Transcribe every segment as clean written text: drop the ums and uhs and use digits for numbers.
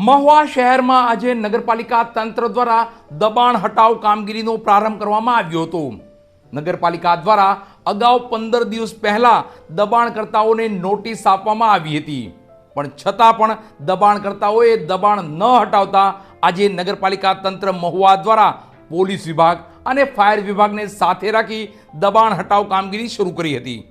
મહુવા શહેરમાં આજે નગરપાલિકા તંત્ર દ્વારા દબાણ હટાવ કામગીરીનો પ્રારંભ કરવામાં આવ્યો હતો। નગરપાલિકા દ્વારા અગાઉ 15 દિવસ પહેલા દબાણકર્તાઓને નોટિસ આપવામાં આવી હતી, પણ છતાં પણ દબાણકર્તાઓએ દબાણ ન હટાવતા આજે નગરપાલિકા તંત્ર મહુવા દ્વારા પોલીસ વિભાગ અને ફાયર વિભાગને સાથે રાખી દબાણ હટાવ કામગીરી શરૂ કરી હતી।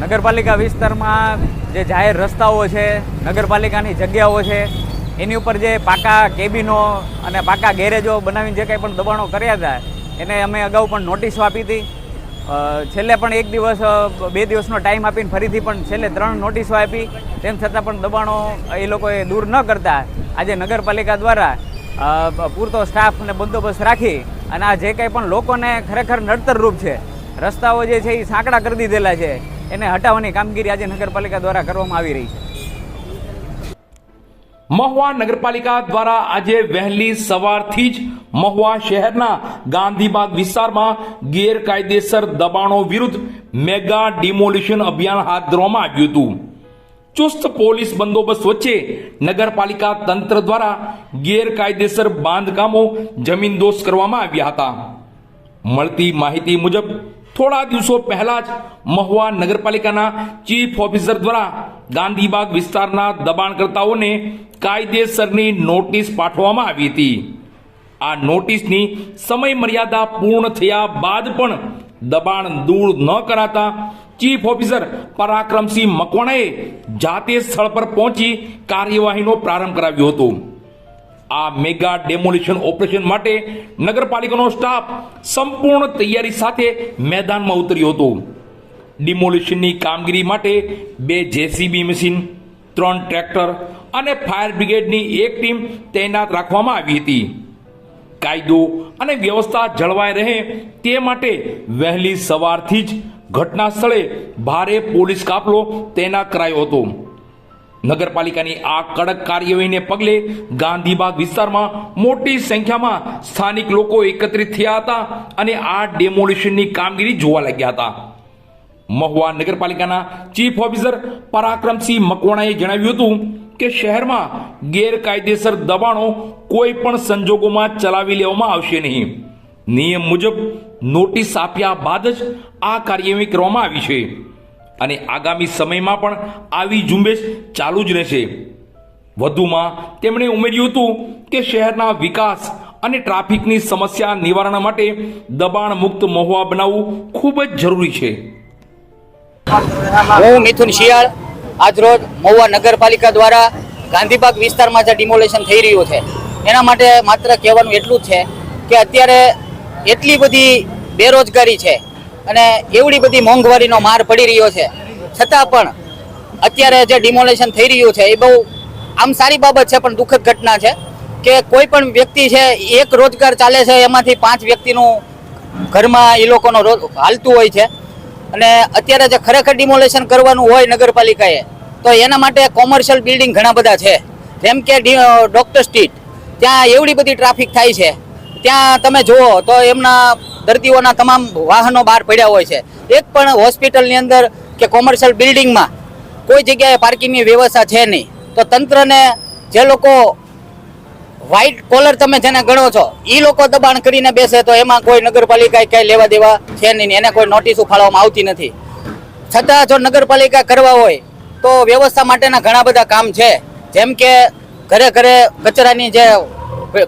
નગરપાલિકા વિસ્તારમાં જે જાહેર રસ્તાઓ છે, નગરપાલિકાની જગ્યાઓ છે, એની ઉપર જે પાકા કેબિનો અને પાકા ગેરેજો બનાવીને જે કંઈ પણ દબાણો કર્યા હતા એને અમે અગાઉ પણ નોટિસો આપી હતી। છેલ્લે પણ 1 દિવસ 2 દિવસનો ટાઈમ આપીને ફરીથી પણ છેલ્લે 3 નોટિસો આપી, તેમ છતાં પણ દબાણો એ લોકોએ દૂર ન કરતા આજે નગરપાલિકા દ્વારા પૂરતો સ્ટાફ અને બંદોબસ્ત રાખી અને આ જે કંઈ પણ લોકોને ખરેખર નડતરરૂપ છે, રસ્તાઓ જે છે એ સાંકડા કરી દીધેલા છે, એને હટાવવાની કામગીરી આજે નગરપાલિકા દ્વારા કરવામાં આવી રહી છે। મહુવા નગરપાલિકા દ્વારા આજે વહેલી સવારથી જ મહુવા શહેરના ગાંધીબાગ વિસ્તારમાં ગેરકાયદેસર દબાણો વિરુદ્ધ મેગા ડિમોલિશન અભિયાન હાથ ધરવામાં આવ્યું હતું। ચુસ્ત પોલીસ બંદોબસ્ત વચ્ચે નગરપાલિકા તંત્ર દ્વારા ગેરકાયદેસર બાંધકામો જમીનદોસ્ત કરવામાં આવ્યા હતા। મળતી માહિતી મુજબ થોડા દિવસો પહેલા જ મહુવા નગરપાલિકાના ચીફ ઓફિસર દ્વારા ગાંધીબાગ વિસ્તારના દબાણકર્તાઓને કાયદેસરની નોટિસ પાઠવવામાં આવી હતી। આ નોટિસની સમય મર્યાદા પૂર્ણ થયા બાદ પણ દબાણ દૂર ન કરાતા ચીફ ઓફિસર પરાક્રમસિંહ મકવાણાએ જાતે સ્થળ પર પહોંચી કાર્યવાહીનો પ્રારંભ કરાવ્યો હતો। આ મેગા ડેમોલિશન ઓપરેશન માટે નગરપાલિકાનો સ્ટાફ સંપૂર્ણ તૈયારી સાથે મેદાનમાં ઉતર્યો હતો। ડિમોલિશનની કામગીરી માટે 2 જેસીબી મશીન, 3 ટ્રેક્ટર અને ફાયર બ્રિગેડની એક ટીમ તૈનાત રાખવામાં આવી હતી। કાયદો અને વ્યવસ્થા જળવાઈ રહે તે માટે વહેલી સવારથી જ ઘટના સ્થળે ભારે પોલીસ કાફલો તૈનાત કરાયો હતો। નગરપાલિકાની આ કડક કાર્યવાહીને પગલે ગાંધીબાગ વિસ્તારમાં મોટી સંખ્યામાં સ્થાનિક લોકો એકત્રિત થયા હતા અને આ ડેમોલિશનની કામગીરી જોવા લાગ્યા હતા। મહુવા નગરપાલિકાના ચીફ ઓફિસર પરાક્રમસિંહ મકવાણાએ જણાવ્યું હતું કે શહેરમાં ગેરકાયદેસર દબાણો કોઈ પણ સંજોગોમાં ચલાવી લેવામાં આવશે નહીં। નિયમ મુજબ નોટિસ આપ્યા બાદ જ આ કાર્યવાહી કરવામાં આવી છે અને આગામી સમયમાં પણ આવી ઝુંબેશ ચાલુ જ રહેશે। વધુમાં તેમણે ઉમેર્યું હતું કે શહેરના વિકાસ અને ટ્રાફિકની સમસ્યા નિવારણ માટે દબાણ મુક્ત મહુવા બનાવવું ખૂબ જ જરૂરી છે. હું મિથુન શિયાળ આજરોજ મહુવા નગરપાલિકા દ્વારા ગાંધીબાગ વિસ્તારમાં જે ડિમોલેશન થઈ રહ્યું છે એના માટે માત્ર કહેવાનું એટલું જ છે કે અત્યારે એટલી બધી બેરોજગારી છે અને એવડી બધી મોંઘવારીનો માર પડી રહ્યો છે, છતાં પણ અત્યારે જે ડિમોલેશન થઈ રહ્યું છે એ બહુ આમ સારી બાબત છે, પણ દુઃખદ ઘટના છે કે કોઈ પણ વ્યક્તિ છે એક રોજગાર ચાલે છે એમાંથી 5 વ્યક્તિનું ઘરમાં એ લોકોનો હાલતું હોય છે. અને અત્યારે જે ખરેખર ડિમોલેશન કરવાનું હોય નગરપાલિકાએ તો એના માટે કોમર્શિયલ બિલ્ડિંગ ઘણા બધા છે, જેમ કે ડોક્ટર સ્ટ્રીટ, ત્યાં એવડી બધી ટ્રાફિક થાય છે, ત્યાં તમે જુઓ તો એમના દર્દીઓના તમામ વાહનો બહાર પડ્યા હોય છે. એક પણ હોસ્પિટલની અંદર કે કોમર્શિયલ બિલ્ડિંગમાં કોઈ જગ્યાએ પાર્કિંગની વ્યવસ્થા છે નહીં. તો તંત્રને જે લોકો વ્હાઇટ કોલર તમે જેને ગણો છો એ લોકો દબાણ કરીને બેસે તો એમાં કોઈ નગરપાલિકાએ કંઈ લેવા દેવા છે નહીં, એને કોઈ નોટિસો ફાળવવામાં આવતી નથી. છતાં જો નગરપાલિકા કરવા હોય તો વ્યવસ્થા માટેના ઘણા બધા કામ છે, જેમ કે ઘરે ઘરે કચરાની જે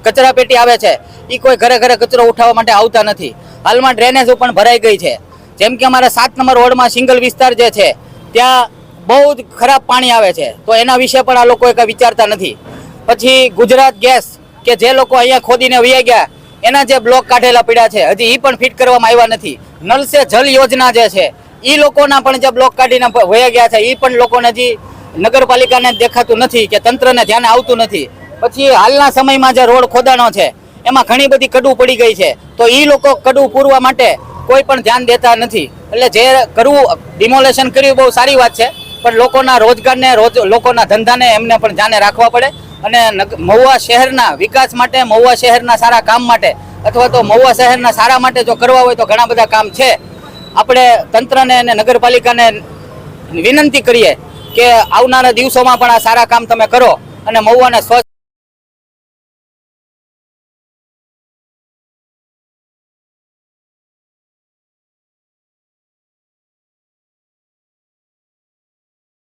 કચરા પેટી આવે છે એ કોઈ ઘરે ઘરે કચરો ઉઠાવવા માટે આવતા નથી. હાલમાં ડ્રેનેજો પણ ભરાઈ ગઈ છે, જેમ કે અમારા 7 નંબર વોર્ડમાં સિંગલ વિસ્તાર જે છે ત્યાં બહુ જ ખરાબ પાણી આવે છે, તો એના વિશે પણ આ લોકો કંઈ વિચારતા નથી. પછી ગુજરાત ગેસ કે જે લોકો અહીંયા ખોદીને વહી ગયા એના જે બ્લોક કાઢેલા પડ્યા છે હજી એ પણ ફિટ કરવામાં આવ્યા નથી. નલ સે જલ યોજના જે છે એ લોકોના પણ જે બ્લોક કાઢીને વહી ગયા છે એ પણ લોકોને હજી નગરપાલિકાને દેખાતું નથી કે તંત્રને ધ્યાને આવતું નથી. પછી હાલના સમયમાં જે રોડ ખોદાણો છે એમાં ઘણી બધી કડું પડી ગઈ છે, તો એ લોકો કડું પૂરવા માટે કોઈ પણ ધ્યાન દેતા નથી. એટલે જે કરવું ડિમોલેશન કર્યું બહુ સારી વાત છે, પણ લોકોના રોજગારને લોકોના ધંધાને એમને પણ ધ્યાને રાખવા પડે. અને મહુવા શહેરના વિકાસ માટે, મહુવા શહેરના સારા કામ માટે અથવા તો મહુવા શહેરના સારા માટે જો કરવા હોય તો ઘણા બધા કામ છે. આપણે તંત્રને અને નગરપાલિકાને વિનંતી કરીએ કે આવનારા દિવસોમાં પણ આ સારા કામ તમે કરો અને મહુવાને સ્વચ્છ